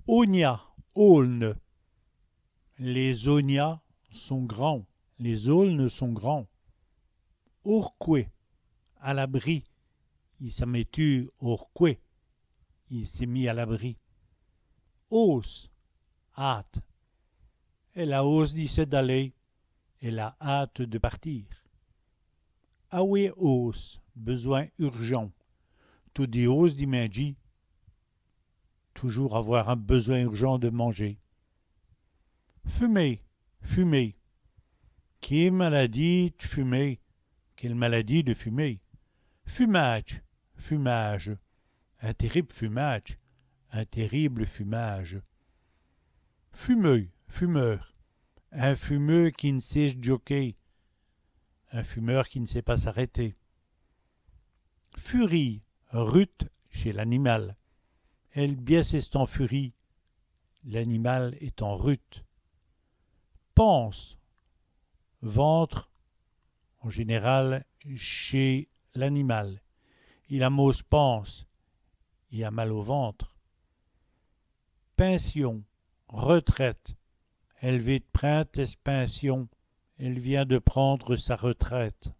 Ogna, aulne. Les ognats sont grands, les aulnes sont grands. Orque, à l'abri. Il s'est mis orque. Il s'est mis à l'abri. Os, hâte. Elle a hausse dit d'aller. Elle a hâte de partir. Awe os, besoin urgent. Tout dit os dit manger. Toujours avoir un besoin urgent de manger. Fumer, fumer. Qui est maladie de fumer? Quelle maladie de fumer? Fumage, fumage. Un terrible fumage, un terrible fumage. Fumeux, fumeur. Un fumeux qui ne sait joker. Un fumeur qui ne sait pas s'arrêter. Furie, rut chez l'animal. Elle biesse est en furie. L'animal est en rut. Pense, ventre, en général, chez l'animal. Il a mausse pense, il a mal au ventre. Pension, retraite. Elle vit de prendre pension. Elle vient de prendre sa retraite.